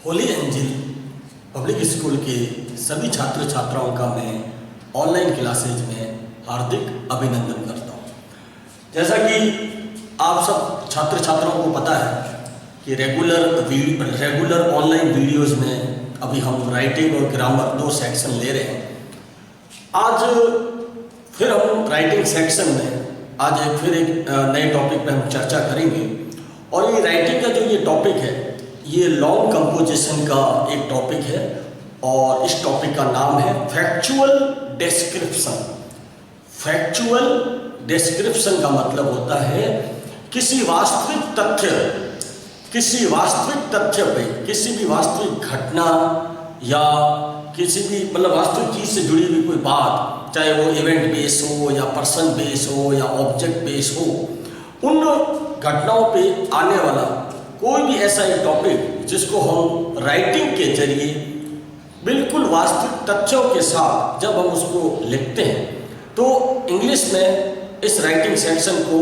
Holi angel public school के सभी छात्र छात्राओं का मैं ऑनलाइन क्लासेज में हार्दिक अभिनंदन करता हूँ। जैसा कि आप सब छात्र छात्राओं को पता है कि रेगुलर ऑनलाइन वीडियोस में अभी हम राइटिंग और ग्रामर 2 सेक्शन ले रहे हैं। आज फिर हम राइटिंग सेक्शन में आज एक नए टॉपिक पे हम चर्चा करेंगे और ये राइटिंग का जो ये टॉपिक है ये लॉन्ग कंपोजिशन का एक टॉपिक है और इस टॉपिक का नाम है फैक्चुअल डिस्क्रिप्शन। फैक्चुअल डिस्क्रिप्शन का मतलब होता है किसी वास्तविक तथ्य पे, किसी भी वास्तविक घटना या किसी भी वास्तविक चीज से जुड़ी हुई कोई बात, चाहे वो इवेंट बेस हो या पर्सन बेस हो या ऑब्जेक्ट बेस हो, उन घटनाओं पे आने वाला कोई भी ऐसा एक टॉपिक जिसको हम राइटिंग के जरिए बिल्कुल वास्तविक तथ्यों के साथ जब हम उसको लिखते हैं तो इंग्लिश में इस राइटिंग सेक्शन को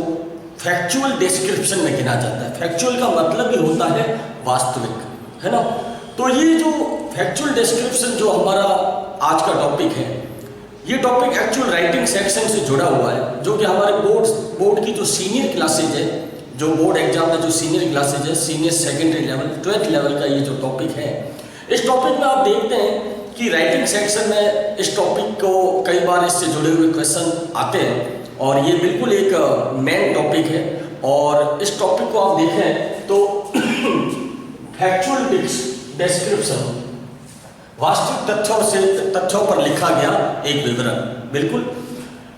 फैक्चुअल डिस्क्रिप्शन में गिना जाता है। फैक्चुअल का मतलब ही होता है वास्तविक, है ना। तो ये जो फैक्चुअल डिस्क्रिप्शन जो हमारा आज का टॉपिक है, ये टॉपिक एक्चुअल राइटिंग सेक्शन से जुड़ा हुआ है, जो कि हमारे बोर्ड की जो सीनियर क्लासेज है, जो बोर्ड एग्जाम में जो सीनियर क्लासेज है, senior secondary level 12th level का ये जो टॉपिक है, इस टॉपिक में आप देखते हैं कि राइटिंग सेक्शन में इस टॉपिक को कई बार इससे जुड़े हुए क्वेश्चन आते हैं और ये बिल्कुल एक मेन टॉपिक है। और इस टॉपिक को आप देखें तो फैक्चुअल डिस्क्रिप्शन, वास्तविक तथ्यों पर लिखा गया एक विवरण, बिल्कुल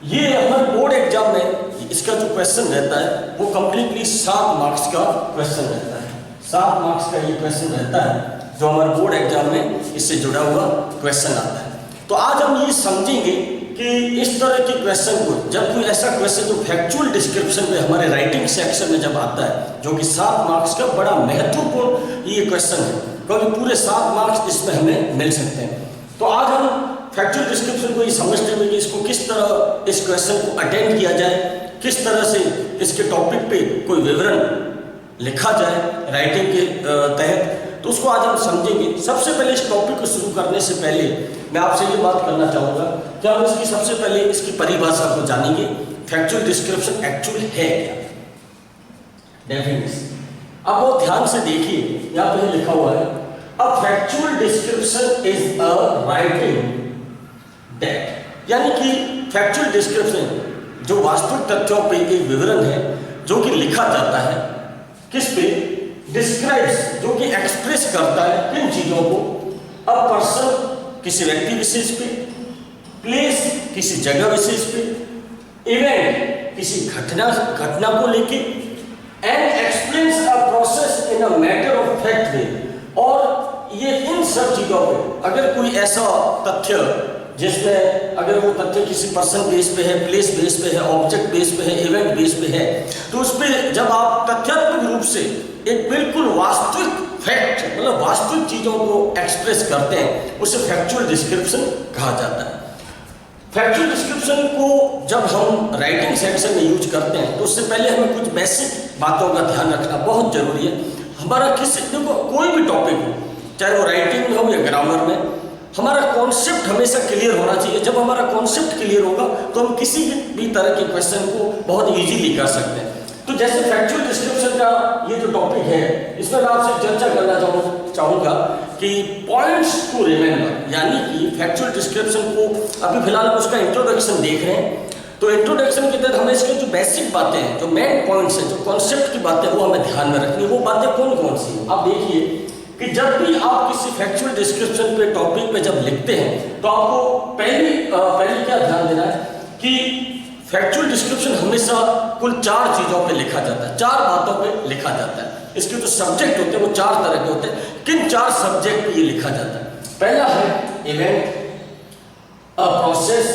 ये हमारे बोर्ड एग्जाम में इसका जो क्वेश्चन रहता है वो कंप्लीटली 7 मार्क्स का क्वेश्चन रहता है। 7 मार्क्स का ये क्वेश्चन रहता है जो हमारे बोर्ड एग्जाम में इससे जुड़ा हुआ क्वेश्चन आता है। तो आज हम ये समझेंगे कि इस तरह के क्वेश्चन को, जब कोई ऐसा क्वेश्चन जो फैक्चुअल डिस्क्रिप्शन पे हमारे राइटिंग सेक्शन में जब आता है, जो कि 7 मार्क्स का बड़ा महत्वपूर्ण ये क्वेश्चन है, क्योंकि पूरे 7 मार्क्स इसमें हमें मिल सकते हैं। तो आज हम फैक्चुअल डिस्क्रिप्शन को ये समझते हुए कि इसको किस तरह इस क्वेश्चन को अटेंड किया जाए, किस तरह से इसके टॉपिक पे कोई विवरण लिखा जाए राइटिंग के तहत, तो उसको आज हम समझेंगे। सबसे पहले इस टॉपिक को शुरू करने से पहले मैं आपसे ये बात करना चाहूँगा कि हम इसकी सबसे पहले इसकी परिभाषा को जानेंगे। फैक्चुअल डिस्क्रिप्शन एक्चुअल है क्या, डेफिनेशन। अब बहुत ध्यान से देखिए, यहाँ पे लिखा हुआ है a factual description is a writing that, यानी कि फैक्चुअल डिस्क्रिप्शन जो वास्तविक तथ्यों पे एक विवरण है जो कि लिखा जाता है, किस पे, डिस्क्राइब्स, जो कि एक्सप्रेस करता है किन चीजों को, अ पर्सन किसी व्यक्ति विशेष पे, प्लेस किसी जगह विशेष पे, इवेंट किसी घटना को लेके, and explains a process in a matter of fact way. और ये इन सब चीजों पे अगर कोई ऐसा तथ्य जिसमें अगर वो तथ्य किसी पर्सन बेस पे है, प्लेस बेस पे है, ऑब्जेक्ट बेस पे है, इवेंट बेस पे है, तो उस पर जब आप तथ्यात्मक रूप से एक बिल्कुल वास्तविक फैक्ट, वास्तविक चीजों को एक्सप्रेस करते हैं, उसे फैक्चुअल डिस्क्रिप्शन कहा जाता है। फैक्चुअल डिस्क्रिप्शन को जब हम राइटिंग सेक्शन में यूज करते हैं तो उससे पहले हमें कुछ बेसिक बातों का ध्यान रखना बहुत जरूरी है। हमारा देखो कोई भी टॉपिक हो, चाहे वो राइटिंग में हो या ग्रामर में, हमारा कॉन्सेप्ट हमेशा क्लियर होना चाहिए। जब हमारा कॉन्सेप्ट क्लियर होगा तो हम किसी भी तरह के क्वेश्चन को बहुत इजीली कर सकते हैं। तो जैसे फैक्चुअल डिस्क्रिप्शन का ये जो टॉपिक है, इसमें मैं आपसे चर्चा करना चाहूँगा कि पॉइंट्स टू रिमेंबर, यानी कि फैक्चुअल डिस्क्रिप्शन को अभी फिलहाल हम उसका इंट्रोडक्शन देख रहे हैं। तो इंट्रोडक्शन के तहत हमें इसके जो बेसिक बातें हैं, जो मेन पॉइंट्स हैं, जो कॉन्सेप्ट की बातें, वो हमें ध्यान में रखनी है। वो बातें कौन कौन सी हैं आप देखिए कि जब भी आप किसी फैक्चुअल डिस्क्रिप्शन पे टॉपिक पे जब लिखते हैं तो आपको पहली क्या ध्यान देना है कि फैक्चुअल डिस्क्रिप्शन हमेशा कुल 4 चीजों पे लिखा जाता है, 4 बातों पे लिखा जाता है। इसके जो सब्जेक्ट होते हैं वो 4 तरह के होते हैं। किन 4 सब्जेक्ट पे ये लिखा जाता है? पहला है event, a process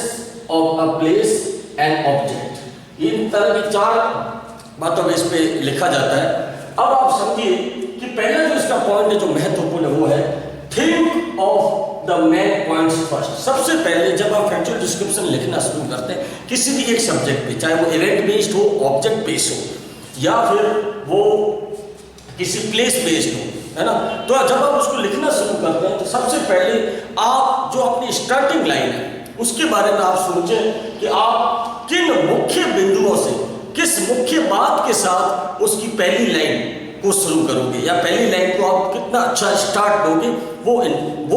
of a place and object. इन तरह की 4 बातों पे इस पे लिखा जाता है। अब आप समझिए कि पहला जो इसका पॉइंट है जो महत्वपूर्ण है वो है think of the main points first. सबसे पहले जब आप फैक्चुअल डिस्क्रिप्शन लिखना शुरू करते हैं किसी भी एक सब्जेक्ट पे, चाहे वो इवेंट बेस्ड हो, ऑब्जेक्ट बेस्ड हो, या फिर वो किसी प्लेस बेस्ड हो, है ना। तो जब आप उसको लिखना शुरू करते हैं तो सबसे पहले आप जो अपनी स्टार्टिंग लाइन है उसके बारे में आप सोचें कि आप किन मुख्य बिंदुओं से, किस मुख्य बात के साथ उसकी पहली लाइन को शुरू करोगे या पहली लाइन को आप कितना अच्छा स्टार्ट दोगे, वो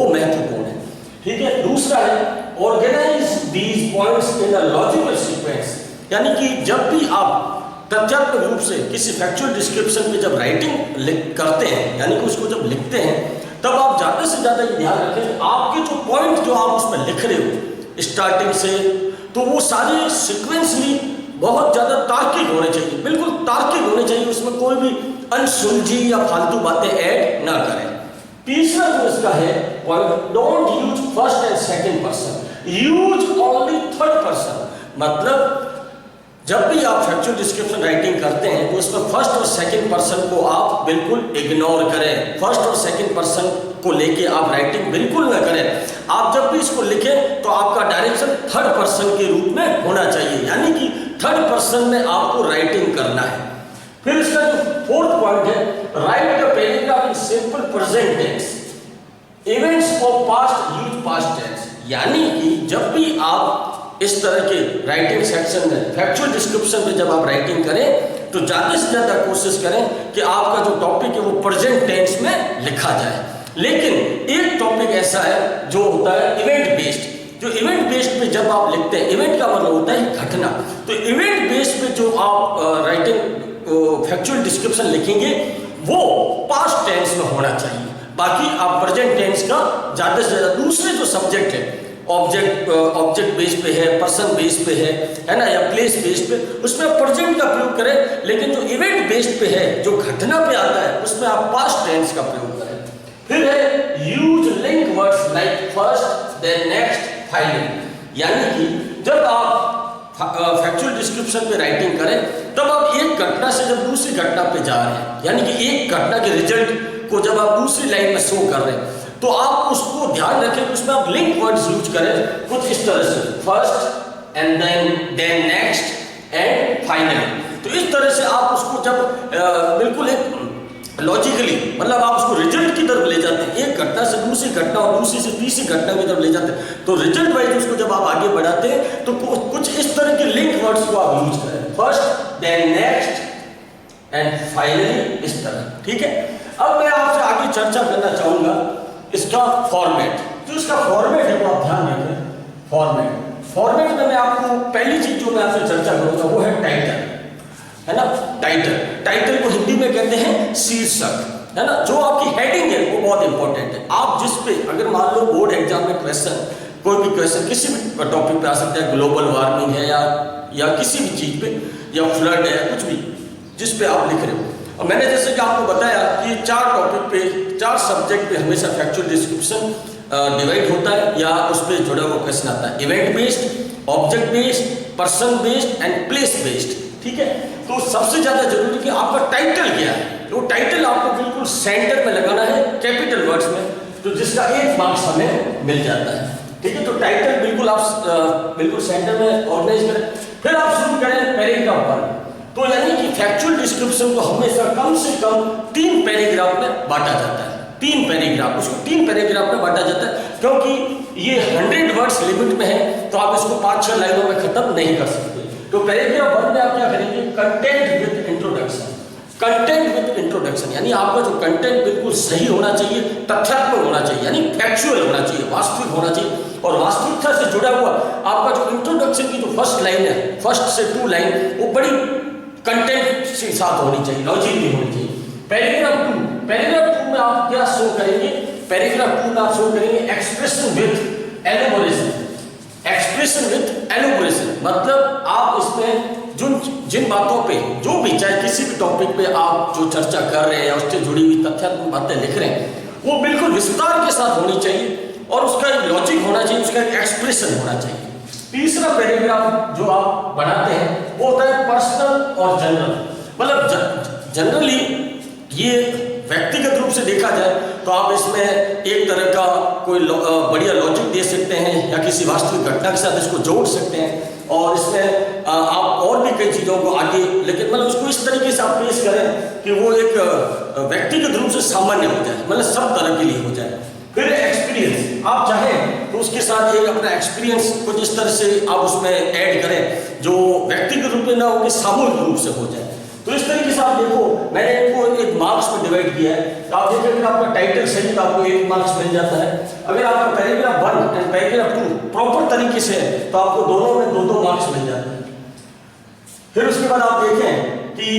महत्वपूर्ण है। ठीक है। दूसरा है organise these points in a logical sequence, यानी कि जब भी आप तथ्यात्मक रूप से किसी फैक्चुअल डिस्क्रिप्शन पे जब राइटिंग करते हैं, यानी कि उसको जब लिखते हैं, तब आप ज़्यादा से ज़्यादा ये ध्यान रखें आपके जो पॉइंट जो आप उसमें लिख रहे हो स्टार्टिंग से, तो वो सारे सीक्वेंसली बहुत ज़्यादा तार्किक होने चाहिए, बिल्कुल तार्किक होने चाहिए, उसमें कोई भी अनसुलझी या फालतू बातें ऐड ना करें। तीसरा जो इसका है point, don't use first and second person, use only third person. मतलब जब भी आप फैक्चुअल डिस्क्रिप्शन राइटिंग करते हैं तो उसमें फर्स्ट और सेकंड पर्सन को आप बिल्कुल इग्नोर करें, फर्स्ट और सेकंड पर्सन को लेके आप राइटिंग बिल्कुल ना करें। आप जब भी इसको लिखें तो आपका डायरेक्शन थर्ड पर्सन के रूप में होना चाहिए, यानी कि थर्ड पर्सन में आपको राइटिंग करना है। फिर इसका जो फोर्थ पॉइंट है, write the paragraph in simple present tense, events of past use past tense, यानी कि जब भी आप इस तरह के राइटिंग सेक्शन में फैक्चुअल डिस्क्रिप्शन में जब आप राइटिंग करें तो ज़्यादा से ज़्यादा कोशिश करें कि आपका जो टॉपिक है वो प्रेजेंट टेंस में लिखा जाए। लेकिन एक टॉपिक ऐसा है जो होता है इवेंट बेस्ड, जो इवेंट बेस्ड पे जब आप लिखते हैं, इवेंट का मतलब होता है घटना, तो इवेंट बेस्ड पे जो आप राइटिंग फैक्चुअल डिस्क्रिप्शन लिखेंगे वो पास्ट टेंस में होना चाहिए। बाकी आप प्रेजेंट टेंस का ज़्यादा से ज़्यादा, दूसरे जो सब्जेक्ट है ऑब्जेक्ट बेस पे है, पर्सन बेस पे है ना, या प्लेस बेस पे, उसमें आप प्रेजेंट का प्रयोग करें। लेकिन जो इवेंट बेस्ड पे है, जो घटना पे आता है, उसमें आप पास्ट टेंस का प्रयोग करें। फिर है use link words like first then next finally, यानी कि जब आप फैक्चुअल डिस्क्रिप्शन पे राइटिंग करें तब आप एक घटना से जब दूसरी घटना पे जा रहे हैं, यानी कि एक घटना के रिजल्ट को जब आप दूसरी लाइन में शो कर रहे हैं, तो आप उसको ध्यान रखें, उसमें आप लिंक वर्ड्स यूज करें कुछ इस तरह से, first and then next and finally. तो इस तरह से आप उसको जब बिल्कुल एक लॉजिकली, मतलब आप उसको रिजल्ट की तरफ ले जाते हैं, एक घटना से दूसरी घटना और दूसरी से तीसरी घटना की तरफ ले जाते हैं, तो रिजल्ट वाइज उसको जब आप आगे बढ़ाते हैं तो कुछ इस तरह के लिंक वर्ड्स को आप यूज करें, first then next and finally, इस तरह। ठीक है। अब मैं आपसे आगे चर्चा करना चाहूंगा इसका फॉर्मेट। जो इसका फॉर्मेट है वो आप ध्यान रखें। फॉर्मेट में मैं आपको पहली चीज जो मैं आपसे चर्चा करूंगा वो है टाइटल, है ना। टाइटल को हिंदी में कहते हैं शीर्षक, है ना। जो आपकी हेडिंग है वो बहुत इंपॉर्टेंट है। आप जिस पे, अगर मान लो बोर्ड एग्जाम में क्वेश्चन, कोई भी क्वेश्चन किसी भी टॉपिक पे आ सकता है, ग्लोबल वार्मिंग है या किसी भी चीज पे, या फ्लड है, कुछ भी जिस पे आप लिख रहे हो। और मैंने जैसे कि आपको बताया कि 4 टॉपिक पे, 4 सब्जेक्ट पे हमेशा फैक्चुअल डिस्क्रिप्शन डिवाइड होता है या उस पर जुड़ा हुआ क्वेश्चन आता है, event based, object based, person based and place based. ठीक है। तो सबसे ज्यादा जरूरी कि आपका टाइटल क्या है, तो टाइटल आपको बिल्कुल सेंटर में लगाना है, कैपिटल वर्ड्स में, तो जिसका 1 मार्क्स हमें मिल जाता है। ठीक है। तो टाइटल बिल्कुल आप बिल्कुल सेंटर में ऑर्गेनाइज करें। फिर आप शुरू करें पैराग्राफ पर, तो यानी कि फैक्चुअल डिस्क्रिप्शन को हमेशा कम से कम 3 पैराग्राफ में बांटा जाता है। 3 पैराग्राफ, उसको 3 पैराग्राफ में बांटा जाता है, क्योंकि ये 100 वर्ड्स लिमिट में है, तो आप इसको 5-6 लाइनों में खत्म नहीं कर सकते। तो पैराग्राफ 1 में आप क्या करेंगे, content with introduction. Content with introduction यानी आपका जो कंटेंट बिल्कुल सही होना चाहिए, तथ्यात्मक होना चाहिए, यानी फैक्चुअल होना चाहिए, वास्तविक होना चाहिए, और वास्तविकता से जुड़ा हुआ आपका जो इंट्रोडक्शन की जो फर्स्ट लाइन है, फर्स्ट से 2 लाइन, वो बड़ी कंटेंट के साथ होनी चाहिए, लॉजिक भी होनी चाहिए। पैराग्राफ 2 में आप क्या शो करेंगे, पैराग्राफ 2 में आप शो करेंगे एक्सप्रेशन विद एलोबोरेशन। एक्सप्रेशन विद एलोबोरेशन मतलब आप इसमें जिन बातों पे, जो भी, चाहे किसी भी टॉपिक पे आप जो चर्चा कर रहे हैं या उससे जुड़ी हुई तथ्यात्मक बातें लिख रहे हैं, वो बिल्कुल विस्तार के साथ होनी चाहिए, और उसका एक लॉजिक होना चाहिए, उसका एक एक्सप्रेशन होना चाहिए। तीसरा पैराग्राफ जो आप बनाते हैं वो होता है पर्सनल और जनरल। मतलब जनरली ये व्यक्तिगत रूप से देखा जाए तो आप इसमें एक तरह का कोई बढ़िया लॉजिक दे सकते हैं या किसी वास्तविक घटना के साथ इसको जोड़ सकते हैं, और इसमें आप और भी कई चीज़ों को आगे, लेकिन मतलब उसको इस तरीके से आप पेश करें कि वो एक व्यक्ति व्यक्तिगत रूप से सामान्य हो जाए, मतलब सब तरह के लिए हो जाए। फिर एक्सपीरियंस, आप चाहें तो उसके साथ एक अपना एक्सपीरियंस कुछ इस तरह से आप उसमें ऐड करें जो व्यक्तिगत रूप में ना हो कि सामूहिक रूप से हो जाए। तो इस तरीके से आप देखो, मैंने इनको एक मार्क्स में डिवाइड किया है। तो आप देखिए, अगर आपका टाइटल सही तो आपको 1 मार्क्स मिल जाता है। अगर आपका पैराग्राफ 1 एंड पैराग्राफ 2 प्रॉपर तरीके से है तो आपको दोनों में 2-2 मार्क्स मिल जाते हैं। फिर उसके बाद आप देखें कि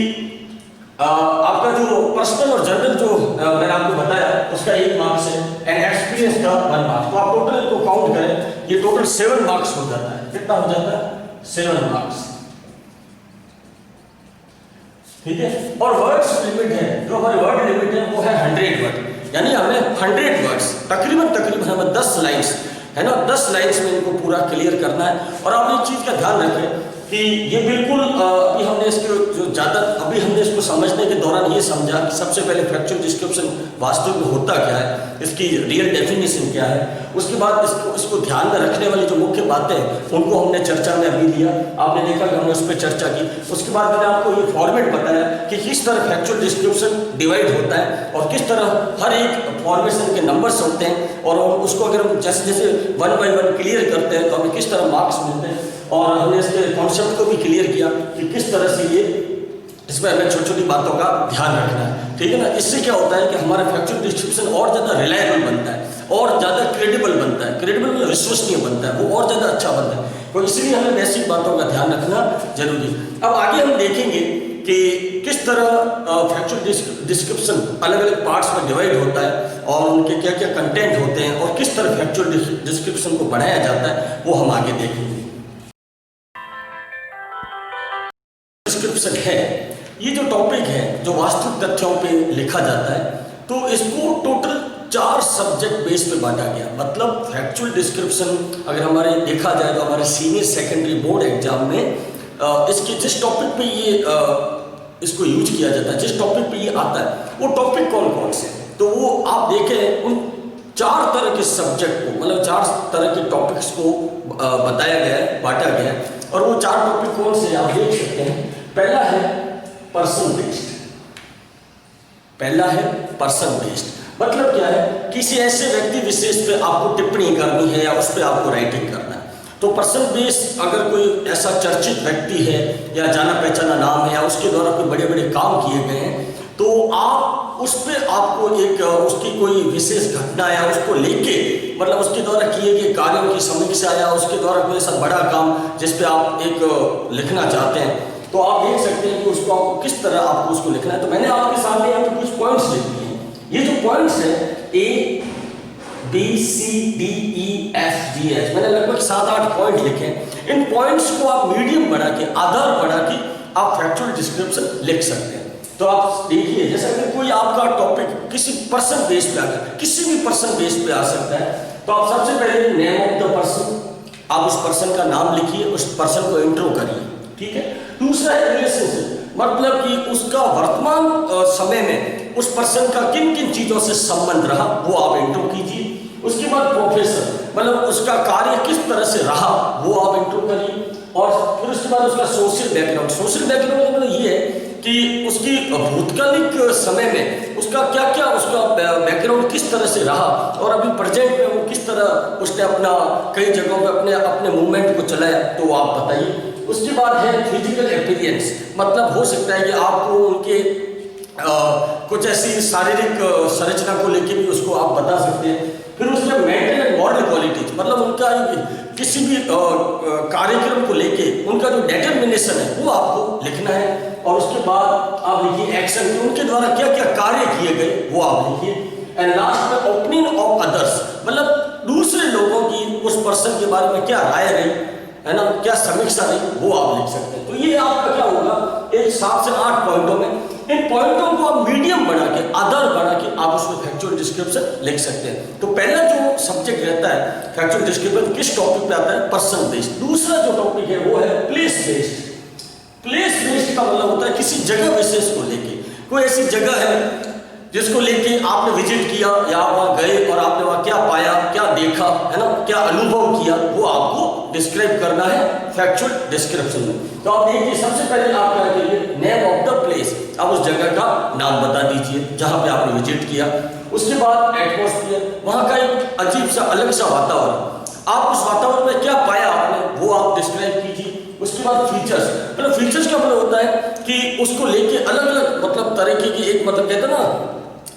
आपका जो पर्सनल और जनरल जो मैंने आपको बताया उसका 1 मार्क्स है, एंड एक्सपीरियंस का 1 मार्क्स। तो आप टोटल को काउंट करें, ये टोटल 7 मार्क्स हो जाता है। कितना हो जाता है? 7 मार्क्स, ठीक है। और वर्ड्स लिमिट है, जो हमारी वर्ड लिमिट है वो है 100 वर्ड, यानी हमें 100 वर्ड्स तकरीबन हमें 10 लाइन्स है ना, 10 लाइन्स में इनको पूरा क्लियर करना है। और आप एक चीज का ध्यान रखें कि ये बिल्कुल अभी हमने इसके जो ज़्यादा अभी हमने इसको समझने के दौरान ये समझा कि सबसे पहले फैक्चुअल डिस्क्रिप्शन वास्तविक में होता क्या है, इसकी रियल डेफिनेशन क्या है। उसके बाद इसको ध्यान में रखने वाली जो मुख्य बातें हैं उनको हमने चर्चा में अभी लिया, आपने देखा कि हमने उस पर चर्चा की। उसके बाद मैंने आपको ये फॉर्मेट बताया कि किस तरह फैक्चुअल डिस्क्रिप्शन डिवाइड होता है और किस तरह हर एक फॉर्मेशन के नंबर्स होते हैं, और उसको अगर हम जैसे जैसे 1 बाय 1 क्लियर करते हैं तो हमें किस तरह मार्क्स मिलते हैं। और हमने इसके कॉन्सेप्ट को भी क्लियर किया कि किस तरह से ये इसमें हमें छोटी छोटी बातों का ध्यान रखना है, ठीक है ना। इससे क्या होता है कि हमारा फैक्चुअल डिस्क्रिप्शन और ज़्यादा रिलायबल बनता है और ज़्यादा क्रेडिबल बनता है, क्रेडिबल मतलब विश्वसनीय बनता है, वो और ज़्यादा अच्छा बनता है। तो इसलिए हमें बेसिक बातों का ध्यान रखना जरूरी है। अब आगे हम देखेंगे कि किस तरह फैक्चुअल डिस्क्रिप्शन अलग अलग पार्ट्स में डिवाइड होता है और उनके क्या क्या कंटेंट होते हैं और किस तरह फैक्चुअल डिस्क्रिप्शन को बढ़ाया जाता है, वो हम आगे देखेंगे। डिस्क्रिप्शन है ये जो टॉपिक है जो वास्तविक तथ्यों पे लिखा जाता है, तो इसको टोटल 4 सब्जेक्ट बेस पे बांटा गया। मतलब फैक्चुअल डिस्क्रिप्शन अगर हमारे देखा जाए तो हमारे सीनियर सेकेंडरी बोर्ड एग्जाम में इसके जिस टॉपिक पे ये इसको यूज किया जाता है, जिस टॉपिक पे ये आता है, वो टॉपिक कौन कौन से, तो वो आप देखें उन 4 तरह के सब्जेक्ट को, मतलब 4 तरह के टॉपिक्स को बताया गया है, बांटा गया है। और वो 4 टॉपिक कौन से आप देख सकते हैं। पहला है पर्सन बेस्ड, पहला है पर्सन बेस्ड, मतलब क्या है, किसी ऐसे व्यक्ति विशेष पे आपको टिप्पणी करनी है या उस पर आपको राइटिंग करना है। तो पर्सन बेस्ड अगर कोई ऐसा चर्चित व्यक्ति है या जाना पहचाना नाम है या उसके द्वारा कोई बड़े बड़े काम किए गए हैं, तो आप उस पर आपको एक उसकी कोई विशेष घटना या उसको लेके, मतलब उसके द्वारा किए गए कार्यों की समीक्षा या उसके द्वारा कोई ऐसा बड़ा काम जिस पे आप एक लिखना चाहते हैं, तो आप देख सकते हैं कि उसको आपको किस तरह आपको उसको लिखना है। तो मैंने आपके सामने यहाँ पे कुछ पॉइंट्स लिख दिए हैं। ये जो पॉइंट्स है ABCDEFGH, मैंने लगभग 7-8 पॉइंट लिखे। इन पॉइंट्स को आप मीडियम बढ़ा के, आधार बढ़ा के आप फैक्चुअल डिस्क्रिप्शन लिख सकते हैं। तो आप देखिए, जैसा कि कोई आपका टॉपिक किसी पर्सन बेस पे आकर किसी भी पर्सन बेस पे आ सकता है, तो आप सबसे पहले नेम ऑफ द पर्सन, आप उस पर्सन का नाम लिखिए, उस पर्सन को इंट्रो करिए, ठीक है। दूसरा है रिलेशनशिप, मतलब कि उसका वर्तमान समय में उस पर्सन का किन किन चीजों से संबंध रहा, वो आप इंट्रो कीजिए। उसके बाद प्रोफेशन, मतलब उसका कार्य किस तरह से रहा, वो आप इंट्रो करिए। और फिर उसके बाद उसका सोशल बैकग्राउंड, सोशल बैकग्राउंड मतलब ये है कि उसकी भूतकालिक समय में उसका क्या क्या, उसका बैकग्राउंड किस तरह से रहा और अभी प्रेजेंट में वो किस तरह उसने अपना कई जगहों पे अपने मूवमेंट को चलाया, तो आप बताइए। उसके बाद है फिजिकल अपीयरेंस, मतलब हो सकता है कि आपको उनके कुछ ऐसी शारीरिक संरचना को लेके भी उसको आप बता सकते हैं। फिर उसमें मेंटल एंड मॉरल क्वालिटीज, मतलब उनका किसी भी कार्यक्रम को लेके उनका जो डिटर्मिनेशन है वो आपको लिखना है। और उसके बाद आप लिखिए एक्शन, उनके द्वारा क्या क्या कार्य किए गए वो आप लिखिए। एंड लास्ट में ओपिनियन ऑफ अदर्स, मतलब दूसरे लोगों की उस पर्सन के बारे में क्या राय रही है ना, क्या समीक्षा रही, वो आप लिख सकते हैं। तो ये आपका क्या होगा, एक 7 से 8 पॉइंटों में, इन पॉइंटों को आप मीडियम बना के, आधार बना के आप उसमें फैक्चुअल डिस्क्रिप्शन लिख सकते हैं। तो पहला जो सब्जेक्ट रहता है फैक्चुअल डिस्क्रिप्शन किस टॉपिक पे आता है, पर्सन बेस्ड। दूसरा जो टॉपिक है वो है प्लेस बेस्ड। प्लेस बेस्ड का मतलब होता है किसी जगह विशेष को लेके, कोई ऐसी जगह है जिसको लेके आपने विजिट किया या आप वहाँ गए और आपने वहाँ क्या पाया, क्या देखा, है ना, क्या अनुभव किया, वो आपको डिस्क्राइब करना है फैक्चुअल डिस्क्रिप्शन में। तो आप देखिए, सबसे पहले आप क्या करिए, नेम ऑफ द प्लेस, आप उस जगह का नाम बता दीजिए जहाँ पे आपने विजिट किया। उसके बाद एटमॉस्फेयर, वहाँ का एक अजीब सा अलग सा वातावरण, आप उस वातावरण में क्या पाया आपने वो आप डिस्क्राइब कीजिए। उसके बाद फीचर्स, मतलब फीचर्स का मतलब होता है कि उसको लेके अलग अलग मतलब तरीके की एक मतलब कहते हैं ना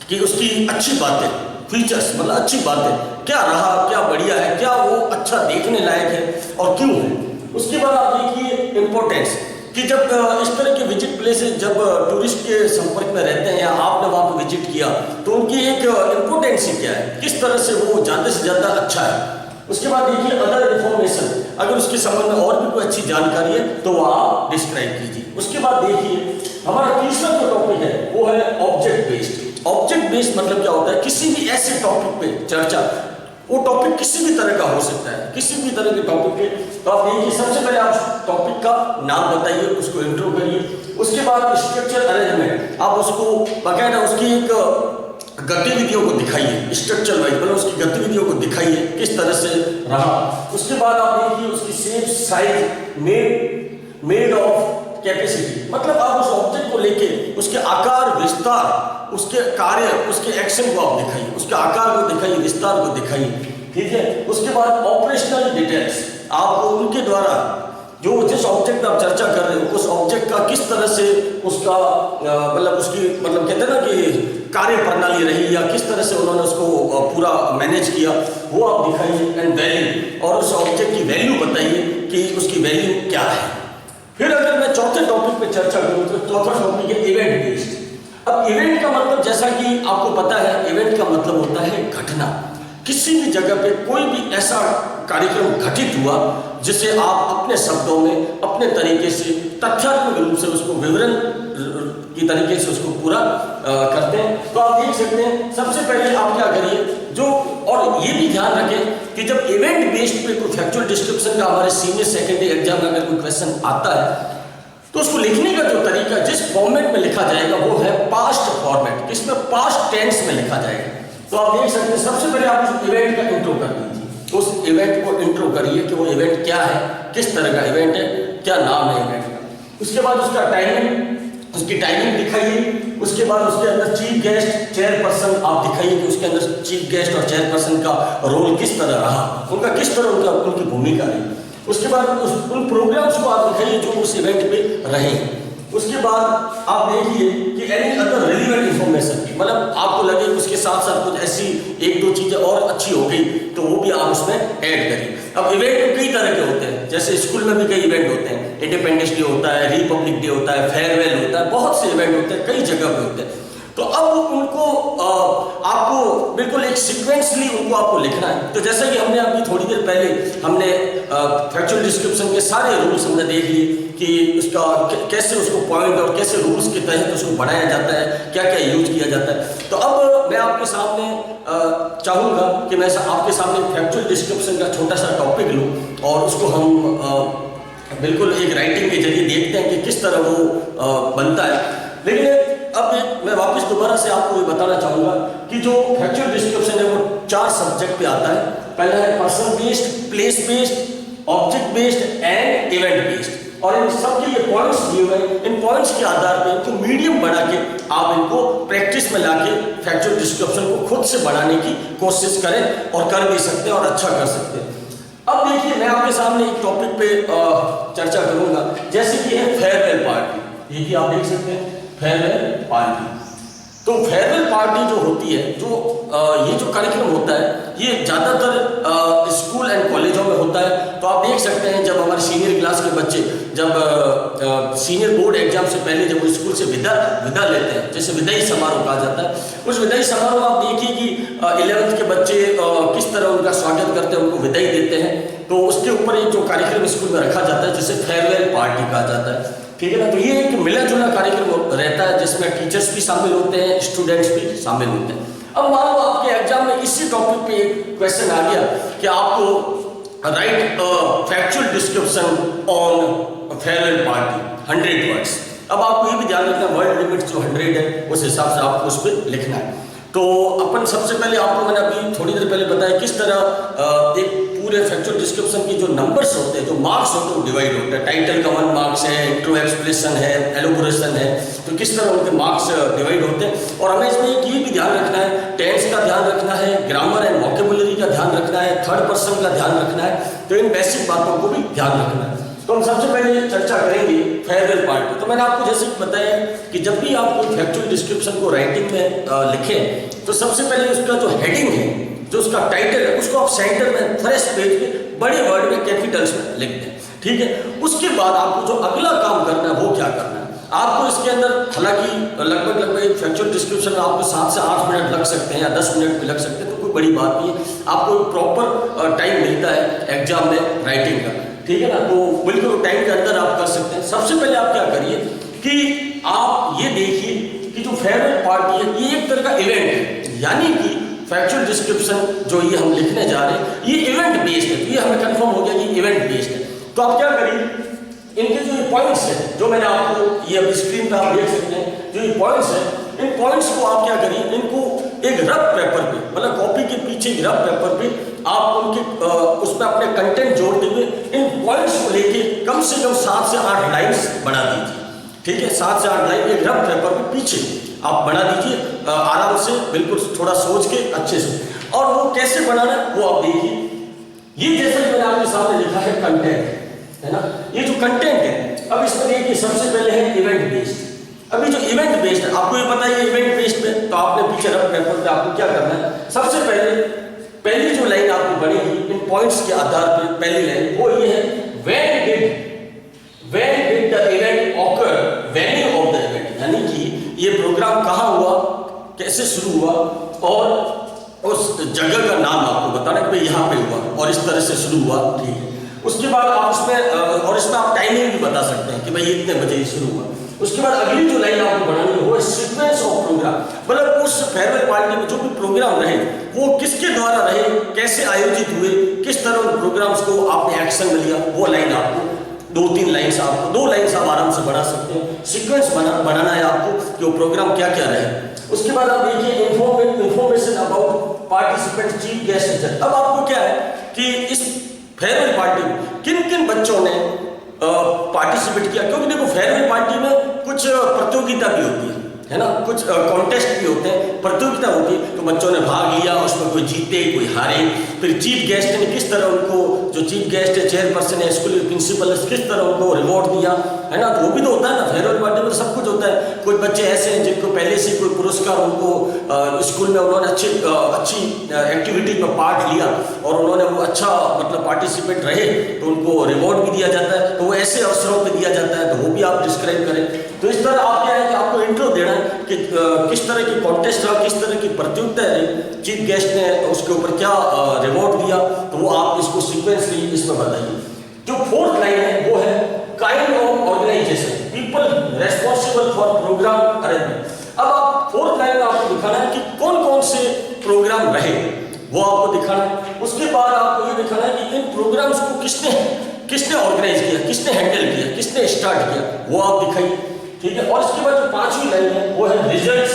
कि उसकी अच्छी बातें, फीचर्स मतलब अच्छी बातें, क्या रहा, क्या बढ़िया है, क्या वो अच्छा देखने लायक है और क्यों है। उसके बाद आप देखिए इम्पोर्टेंस, कि जब इस तरह के विजिट प्लेसेस जब टूरिस्ट के संपर्क में रहते हैं या आपने वहाँ पर विजिट किया तो उनकी एक इम्पोर्टेंस क्या है, किस तरह से वो ज़्यादा से ज़्यादा अच्छा है। उसके बाद देखिए अदर इन्फॉर्मेशन, अगर उसके संबंध में और भी कोई अच्छी जानकारी है तो वो आप डिस्क्राइब कीजिए। उसके बाद देखिए हमारा तीसरा जो टॉपिक है वो है ऑब्जेक्ट बेस्ड। ऑब्जेक्ट बेस्ड मतलब क्या होता है, किसी भी ऐसे टॉपिक पे चर्चा, वो टॉपिक किसी भी तरह का हो सकता है, किसी भी तरह के टॉपिक पे। तो आप देखिए, सबसे पहले आप टॉपिक का नाम बताइए, उसको इंट्रो करिए। उसके बाद स्ट्रक्चर अरेंजमेंट, आप उसको बाकायदा उसकी एक गतिविधियों को दिखाइए, स्ट्रक्चर वाइज मतलब उसकी गतिविधियों को दिखाइए किस तरह से रहा। उसके बाद आप देखिए उसकी shape, size, made of capacity, मतलब आप उस ऑब्जेक्ट को लेके उसके आकार, विस्तार, उसके कार्य, उसके एक्शन को आप दिखाइए, उसके आकार को दिखाइए, विस्तार को दिखाइए, ठीक है। उसके बाद ऑपरेशनल डिटेल्स, आपको उनके द्वारा जो जिस ऑब्जेक्ट आप चर्चा कर रहे हो उस ऑब्जेक्ट का किस तरह से उसका मतलब उसकी मतलब कहते हैं ना कि कार्य प्रणाली रही या किस तरह से उन्होंने उसको पूरा मैनेज किया, वो आप दिखाइए। एंड वैल्यू, और उस ऑब्जेक्ट की वैल्यू बताइए कि उसकी वैल्यू क्या है। फिर अगर मैं चौथे टॉपिक पे चर्चा करूँ तो चौथा टॉपिक है इवेंट बेस्ड। अब इवेंट का मतलब जैसा कि आपको पता है, इवेंट का मतलब होता है घटना। किसी भी जगह पे कोई भी ऐसा कार्यक्रम घटित हुआ जिसे आप अपने शब्दों में, अपने तरीके से, तथ्यात्मक रूप से उसको विवरण की तरीके से उसको पूरा करते हैं। तो आप देख सकते हैं, सबसे पहले आप क्या करिए जो, और ये भी ध्यान रखें कि जब इवेंट बेस्ड पे कोई फैक्चुअल डिस्क्रिप्शन का हमारे सीनियर सेकेंडरी एग्जाम में अगर कोई क्वेश्चन आता है तो उसको लिखने का जो तरीका, जिस फॉर्मेट में लिखा जाएगा वो है पास्ट फॉर्मेट, इसमें पास्ट टेंस में लिखा जाएगा। तो आप देख सकते हैं, सबसे पहले आप उस इवेंट का इंट्रो कर दीजिए, तो उस इवेंट को इंट्रो करिए कि वो इवेंट क्या है, किस तरह का इवेंट है, क्या नाम है इवेंट का। उसके बाद उसका टाइमिंग, उसकी टाइमिंग दिखाइए। उसके बाद उसके अंदर चीफ गेस्ट, चेयरपर्सन आप दिखाइए कि उसके अंदर चीफ गेस्ट और चेयरपर्सन का रोल किस तरह रहा, उनका किस तरह उनकी भूमिका रही। उसके बाद उन प्रोग्राम्स को आप दिखाइए जो उस इवेंट पे रहे। उसके बाद आप देखिए कि एनी अदर रेलिवेंट इंफॉर्मेशन, मतलब आपको लगे उसके साथ साथ कुछ ऐसी एक दो चीजें और अच्छी हो गई तो वो भी आप उसमें ऐड करिए। अब इवेंट तो कई तरह के होते हैं, जैसे स्कूल में भी कई इवेंट होते हैं, इंडिपेंडेंस डे होता है, रिपब्लिक डे होता है, फेयरवेल होता है, बहुत से इवेंट होते हैं, कई जगह पे होते हैं। तो अब उनको आपको बिल्कुल एक सीक्वेंसली उनको आपको लिखना है। तो जैसा कि हमने अभी थोड़ी देर पहले हमने फैक्चुअल डिस्क्रिप्शन के सारे रूल्स हमने देख लिए कि उसका कैसे उसको पॉइंट और कैसे रूल्स के तहत उसको बढ़ाया जाता है, क्या क्या यूज किया जाता है। तो अब मैं आपके सामने चाहूँगा कि मैं आपके सामने फैक्चुअल डिस्क्रिप्शन का छोटा सा टॉपिक लूँ और उसको हम बिल्कुल एक राइटिंग के जरिए देखते हैं कि किस तरह वो बनता है। लेकिन अब मैं वापस दोबारा से आपको ये बताना चाहूँगा कि जो फैक्चुअल डिस्क्रिप्शन है वो 4 सब्जेक्ट पे आता है। पहला है person based, place based, object based and event based. और इन सब के ये पॉइंट्स दिए हुए हैं, इन पॉइंट्स के आधार पर इनको मीडियम बढ़ा के आप इनको प्रैक्टिस में लाके फैक्चुअल डिस्क्रिप्शन को खुद से बढ़ाने की कोशिश करें और कर भी सकते हैं और अच्छा कर सकते हैं। अब देखिए, मैं आपके सामने एक टॉपिक पे चर्चा करूंगा, जैसे कि है फेयरवेल पार्टी। ये भी आप देख सकते हैं फेयरवेल पार्टी। तो फेयरवेल पार्टी जो होती है, जो ये जो कार्यक्रम होता है, ये ज़्यादातर स्कूल एंड कॉलेजों में होता है। तो आप देख सकते हैं जब हमारे सीनियर क्लास के बच्चे जब सीनियर बोर्ड एग्जाम से पहले जब वो स्कूल से विदा लेते हैं, जैसे विदाई समारोह कहा जाता है, उस विदाई समारोह आप देखिए कि 11th के बच्चे किस तरह उनका स्वागत करते हैं, उनको विदाई देते हैं। तो उसके ऊपर एक जो कार्यक्रम स्कूल में रखा जाता है जिसे फेयरवेल पार्टी कहा जाता है, ठीक है ना। तो ये एक मिला जुला कार्यक्रम रहता है जिसमें टीचर्स भी शामिल होते हैं, स्टूडेंट्स भी शामिल होते हैं। अब मान लो आपके एग्जाम में इसी टॉपिक पे एक क्वेश्चन आ गया कि आपको right factual description on farewell party 100 words. अब आपको ये भी ध्यान रखना, वर्ड लिमिट जो 100 है उस हिसाब से आपको उस पर लिखना है। तो अपन सबसे पहले आपको मैंने अभी थोड़ी देर पहले बताया किस तरह एक पूरे फैक्चुअल डिस्क्रिप्शन की जो नंबर्स होते हैं, जो मार्क्स होते हैं वो डिवाइड होते हैं। टाइटल का 1 मार्क्स है, इंट्रो एक्सप्रेशन है, एलोबोरेशन है, तो किस तरह उनके मार्क्स डिवाइड होते हैं। और हमें इसमें ये भी ध्यान रखना है, टेंस का ध्यान रखना है, ग्रामर एंड वोकेबुलरी का ध्यान रखना है, थर्ड पर्सन का ध्यान रखना है। तो इन बेसिक बातों को भी ध्यान रखना है। तो हम सबसे पहले चर्चा करेंगे फेयरवेल पार्ट की। तो मैंने आपको जैसे बताया कि जब भी आप कोई फैक्चुअल डिस्क्रिप्शन को राइटिंग में लिखें तो सबसे पहले उसका जो हेडिंग है, जो उसका टाइटल है, उसको आप सेंटर में फर्स्ट पेज पे बड़े वर्ड में कैपिटल्स में लिख दें, ठीक है। उसके बाद आपको जो अगला काम करना है वो क्या करना है, आपको इसके अंदर हालांकि लगभग एक फैक्चुअल डिस्क्रिप्शन में आपको 7 से 8 मिनट लग सकते हैं या 10 मिनट भी लग सकते हैं, तो कोई बड़ी बात नहीं है। आपको प्रॉपर टाइम मिलता है एग्जाम में राइटिंग का, ठीक है ना। तो बिल्कुल टाइम के अंदर आप कर सकते हैं। सबसे पहले आप क्या करिए कि आप ये देखिए कि जो फेयरवेल पार्टी है ये एक तरह का इवेंट है, यानी कि फैक्चुअल डिस्क्रिप्शन जो ये हम लिखने जा रहे हैं ये इवेंट बेस्ड है। तो ये हमें कंफर्म हो गया कि इवेंट बेस्ड है। तो आप क्या करिए, इनके जो ये पॉइंट्स हैं, जो मैंने आपको ये अभी स्क्रीन पर आप देख सकते हैं, जो ये पॉइंट्स हैं, इन पॉइंट्स को आप क्या करिए, इनको एक रफ पेपर पे, मतलब कॉपी के पीछे एक रफ पेपर पे आप उनके उसमें अपने कंटेंट जोड़ते हुए इन पॉइंट्स को लेके कम से कम 7 से 8 लाइन्स बना दीजिए, ठीक है। 7 से 8 लाइन एक रफ पेपर पे पीछे आप बना दीजिए आराम से, बिल्कुल थोड़ा सोच के अच्छे से। और वो कैसे बनाना है वो आप देखिए। ये जैसे मैंने आपके सामने लिखा है कंटेंट, है ना। ये जो कंटेंट है, अब इसमें देखिए सबसे पहले है इवेंट बेस्ड। अभी जो इवेंट बेस्ड है, आपको ये पता है इवेंट बेस्ड में, तो आपने पीछे रफ पेपर पे आपको क्या करना है, सबसे पहली जो लाइन आपको बनेगी इन पॉइंट्स के आधार पर, पहली लाइन वो ये है, when did the event occur, venue of the event, यानी कि ये प्रोग्राम कहाँ हुआ, कैसे शुरू हुआ और उस जगह का नाम आपको बताना कि भाई यहाँ पे हुआ और इस तरह से शुरू हुआ, ठीक है। उसके बाद आप उसमें और इसमें आप टाइमिंग भी बता सकते हैं कि भाई इतने बजे शुरू हुआ। उसके बाद अगली जो लाइन आपको बनानी है वो है सीक्वेंस ऑफ प्रोग्राम, मतलब उस फेयरवेल पार्टी में जो भी प्रोग्राम रहे वो किसके द्वारा रहे, कैसे आयोजित हुए, किस तरह उन प्रोग्राम्स को आपने एक्शन में लिया, वो लाइन आपको 2-3 लाइन्स, आपको 2 लाइन्स आप आराम से बना सकते हैं। सीक्वेंस बनाना है आपको कि वो प्रोग्राम क्या क्या रहे। उसके बाद आप देखिए information about participant, chief guest. अब आपको क्या है कि इस फेयरवेल पार्टी में किन किन बच्चों ने पार्टिसिपेट किया, क्योंकि देखो फेयरवेल पार्टी में कुछ प्रतियोगिता भी होती है ना, कुछ कॉन्टेस्ट भी होते हैं, प्रतियोगिता होती है, तो बच्चों ने भाग लिया, उसमें कोई जीते कोई हारे। फिर चीफ गेस्ट ने किस तरह उनको, जो चीफ गेस्ट है, चेयरपर्सन है, स्कूल प्रिंसिपल है, किस तरह उनको रिवॉर्ड दिया, है ना। तो वो भी तो होता है ना, फेयरवेल पार्टी में सब कुछ होता है। कुछ बच्चे ऐसे हैं जिनको पहले से कोई पुरस्कार, उनको स्कूल में उन्होंने अच्छी एक्टिविटी में पार्ट लिया और उन्होंने वो अच्छा मतलब पार्टिसिपेट रहे, तो उनको रिवॉर्ड भी दिया जाता है। तो वो ऐसे अवसरों पर दिया जाता है, तो वो भी आप डिस्क्राइब करें। तो इस तरह आप क्या है कि आपको इंट्रो देना है कि किस तरह की कॉन्टेस्ट रहा, किस तरह की प्रतियोगिता रही, चीफ गेस्ट ने उसके ऊपर क्या रिवॉर्ड दिया, तो वो आप इसको सीक्वेंसली इसमें बताइए। जो 4th लाइन है वो है kind of organisation, people responsible for programme arrangement. अब आप 4th लाइन में आपको दिखाना है कि कौन कौन से प्रोग्राम रहे, वो आपको दिखाना है। उसके बाद आपको ये दिखाना है कि इन प्रोग्राम्स को किसने ऑर्गेनाइज किया, किसने हैंडल किया, किसने स्टार्ट किया, वो आप दिखाइए, ठीक है। और इसके बाद जो 5वीं लाइन है वो है results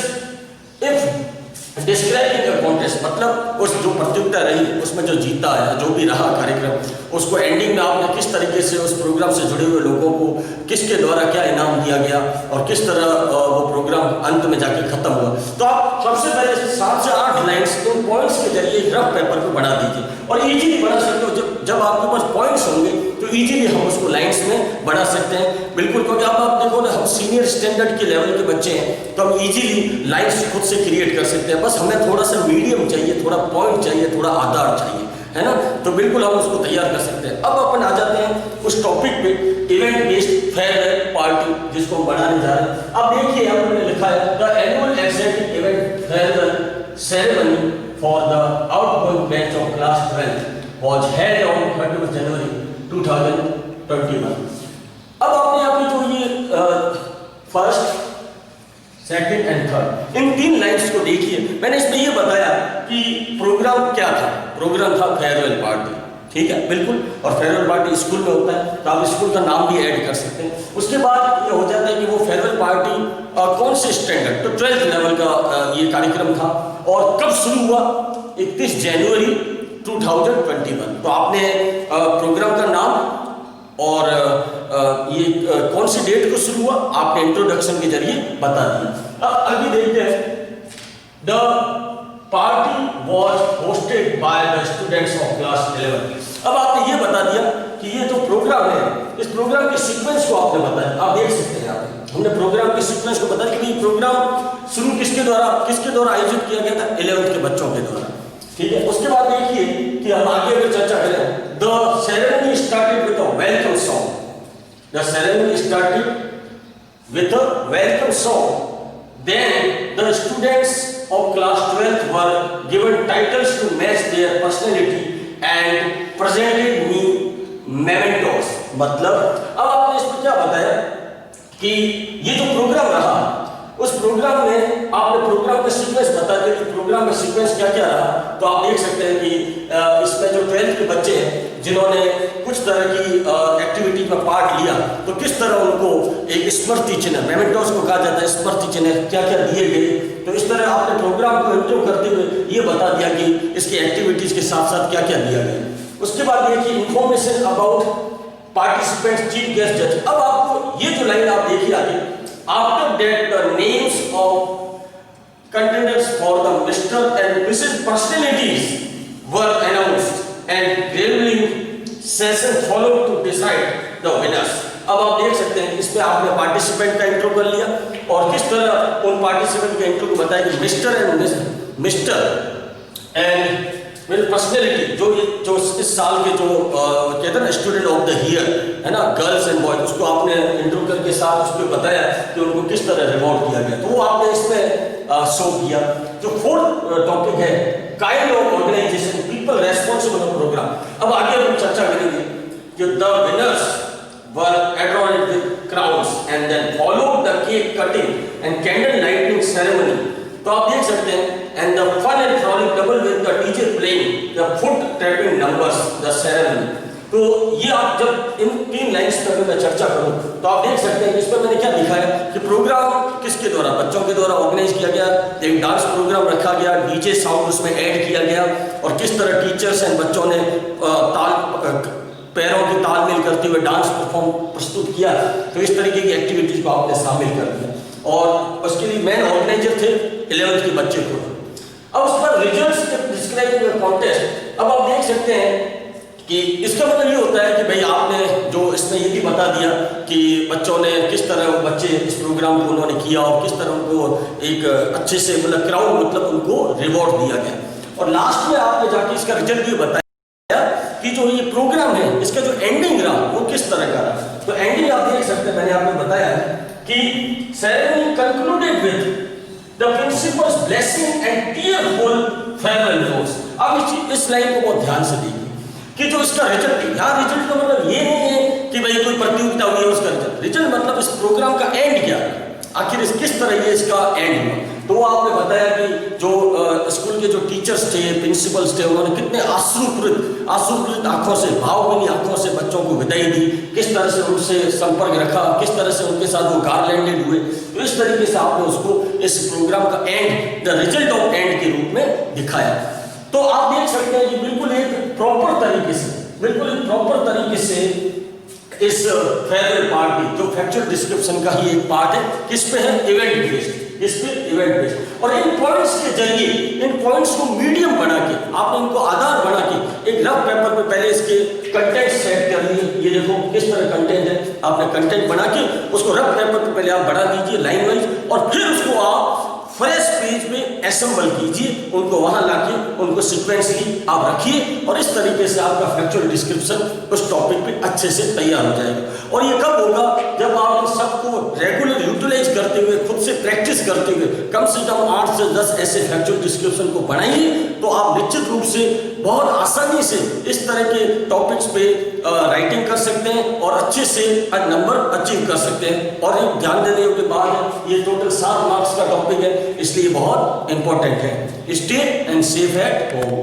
if describing a contest, मतलब उस जो प्रतियोगिता रही उसमें जो जीता है, जो भी रहा कार्यक्रम, उसको एंडिंग में आपने किस तरीके से उस प्रोग्राम से जुड़े हुए लोगों को किसके द्वारा क्या इनाम दिया गया और किस तरह वो प्रोग्राम अंत में जाके खत्म हुआ। तो आप सबसे पहले 7 से 8 लाइन्स उन पॉइंट्स के जरिए एक रफ पेपर पर बना दीजिए और इजीली बना सकते हो। जब आपके पास पॉइंट्स होंगे तो इजीली हम उसको लाइन्स में बढ़ा सकते हैं, बिल्कुल। क्योंकि अब आप देखो ना, हम सीनियर स्टैंडर्ड के लेवल के बच्चे हैं, तो हम इजीली लाइन्स खुद से क्रिएट कर सकते हैं। बस हमें थोड़ा सा मीडियम चाहिए, थोड़ा पॉइंट चाहिए, थोड़ा आधार चाहिए, है ना। तो बिल्कुल हम उसको तैयार कर सकते हैं। अब अपन आ जाते हैं उस टॉपिक पे, इवेंट बेस्ड फेयरवेल पार्टी, जिसको हम बनाने जा रहे हैं। अब देखिए यहाँ पर लिखा है the annual exciting event farewell ceremony for the outgoing batch of class 12 was held on 31 जनवरी 2021। अब आपने यहाँ पे जो ये first, second and third, in 3 lines को देखिए। मैंने इसमें ये बताया कि प्रोग्राम क्या था, प्रोग्राम था फेयरवेल पार्टी, ठीक है, बिल्कुल। और फेयरवेल पार्टी स्कूल में होता है, तो आप स्कूल का नाम भी ऐड कर सकते हैं। उसके बाद ये हो जाता है कि वो फेयरवेल पार्टी कौन से स्टैंडर्ड, तो 12th लेवल का ये कार्यक्रम था। और कब शुरू हुआ? 31 जनवरी 2021। तो आपने प्रोग्राम का नाम और ये कौन सी डेट को शुरू हुआ आपने इंट्रोडक्शन के जरिए बता दिया। अब अभी देखते हैं, the party was hosted by the students of class 11। अब आपने ये बता दिया कि ये जो प्रोग्राम है, इस प्रोग्राम के सीक्वेंस को आपने बताया। आप देख सकते हैं, यहाँ हमने प्रोग्राम के सीक्वेंस को बताया कि प्रोग्राम शुरू किसके द्वारा आयोजित किया गया था? 11th के बच्चों के द्वारा, ठीक है। उसके बाद देखिए कि हम आगे अगर चर्चा करें, the ceremony started with a welcome song. The ceremony started with a welcome song. Then the students of class 12th were given titles to match their personality and presented me mementos। मतलब अब आपने इसमें क्या बताया कि ये जो programme रहा, उस प्रोग्राम में आपने प्रोग्राम का सीक्वेंस बता दिया कि प्रोग्राम का सीक्वेंस क्या क्या रहा। तो आप देख सकते हैं कि इसमें जो 12th के बच्चे हैं जिन्होंने कुछ तरह की एक्टिविटी में पार्ट लिया, तो किस तरह उनको एक स्मृति चिन्ह, मेमेंटोस को कहा जाता है स्मृति चिन्ह, क्या क्या दिए गए। तो इस तरह आपने प्रोग्राम को इंट्रो करते हुए ये बता दिया कि इसकी एक्टिविटीज के साथ साथ क्या क्या दिया गया। उसके बाद देखिए information about participants, chief guest जज। अब आपको ये जो लाइन आप देखिए आगे, after that the names of contenders for the Mr. and Mrs. personalities were announced and grilling session followed to decide the winners। अब आप देख सकते हैं इसमें आपने पार्टिसिपेंट का इंट्रो कर लिया और किस तरह उन पार्टिसिपेंट के इंट्रो को बताया कि मिस्टर एंड मेरी पर्सनैलिटी जो इस साल के जो कहते हैं ना स्टूडेंट ऑफ द ईयर है ना, गर्ल्स एंड बॉयज, उसको आपने इंट्रो करके साथ उसको बताया कि उनको किस तरह रिवॉर्ड किया गया। तो वो आपने इसमें शो किया। जो 4th टॉपिक है, kind of organisation, people responsible of programme. अब आगे हम चर्चा करेंगे कि the winners were adorned with crowns and then followed the cake cutting and candle lighting ceremony। तो आप देख सकते हैं and the fun and frolic double with the DJ playing the foot tapping numbers the ceremony। तो ये आप जब इन 3 lines पर मैं चर्चा करूं तो आप देख सकते हैं इसमें मैंने क्या दिखाया कि प्रोग्राम किसके द्वारा, बच्चों के द्वारा ऑर्गेनाइज किया गया। एक डांस प्रोग्राम रखा गया, डीजे साउंड उसमें ऐड किया गया और किस तरह टीचर्स एंड बच्चों ने पैरों की तालमेल करते हुए डांस परफॉर्म प्रस्तुत किया। तो इस तरीके की एक्टिविटीज को आपने शामिल कर दिया और उसके लिए मेन ऑर्गेनाइजर थे 11th के बच्चे को। अब उस पर रिजल्ट्स डिस्क्राइबिंग कॉन्टेस्ट। अब आप देख सकते हैं कि इसका मतलब ये होता है कि भाई आपने जो इसमें ये भी बता दिया कि बच्चों ने किस तरह बच्चे इस प्रोग्राम को उन्होंने किया और किस तरह उनको एक अच्छे से मतलब क्राउड मतलब उनको रिवॉर्ड दिया गया। और लास्ट में आपने जाके इसका रिजल्ट भी बताया कि जो ये प्रोग्राम है इसका जो एंडिंग रहा वो किस तरह का रहा। तो एंडिंग आप देख सकते हैं, मैंने आपको बताया कि ceremony concluded with the principles blessing and tearful farewell notes. अब इस लाइन को बहुत ध्यान से देखिए कि जो इसका रिजल्ट, यहाँ रिजल्ट का मतलब ये नहीं है कि भाई कोई प्रतियोगिता हुई है उसका रिजल्ट मतलब इस प्रोग्राम का एंड क्या है, आखिर इस किस तरह ये इसका एंड हुआ। तो आपने बताया कि जो स्कूल के जो टीचर्स थे, प्रिंसिपल्स थे, उन्होंने कितने आंसुपूरित आंखों से, भावभीनी आंखों से बच्चों को विदाई दी, किस तरह से उनसे संपर्क रखा, किस तरह से उनके साथ वो गार्लैंडेड हुए। तो इस तरीके से आपने उसको इस प्रोग्राम का and, the result of and के रूप में दिखाया। तो आप देख सकते हैं कि बिल्कुल एक प्रॉपर तरीके से इस फेयरवेल पार्टी जो फैक्चुअल डिस्क्रिप्शन का ही एक पार्ट है, किस पे है, इवेंट बेस्ड, इस पे इवेंट बेस्ड। और इन पॉइंट्स के जरिए, इन पॉइंट्स को मीडियम बना के, आपने इनको आधार बना के एक रफ पेपर पे पहले इसके कंटेंट सेट कर लिए। ये देखो किस तरह कंटेंट है, आपने कंटेंट बना के उसको रफ पेपर पे पहले आप बढ़ा दीजिए लाइन वाइज और फिर उसको आप फ्रेश पेज में असेंबल कीजिए, उनको वहां लाके उनको सीक्वेंसली आप रखिए और इस तरीके से आपका फैक्चुअल डिस्क्रिप्शन उस टॉपिक पे अच्छे से तैयार हो जाएगा। और ये कब होगा, जब आप इन सबको रेगुलर यूटिलाइज करते हुए, खुद से प्रैक्टिस करते हुए कम से कम 8 से 10 ऐसे फैक्चुअल डिस्क्रिप्शन को बनाइए तो आप निश्चित रूप से बहुत आसानी से इस तरह के टॉपिक्स पे राइटिंग कर सकते हैं और अच्छे से नंबर अचीव कर सकते हैं। और एक ध्यान देने के बाद ये टोटल 7 मार्क्स का टॉपिक है, इसलिए बहुत इंपॉर्टेंट है। Stay and safe at home.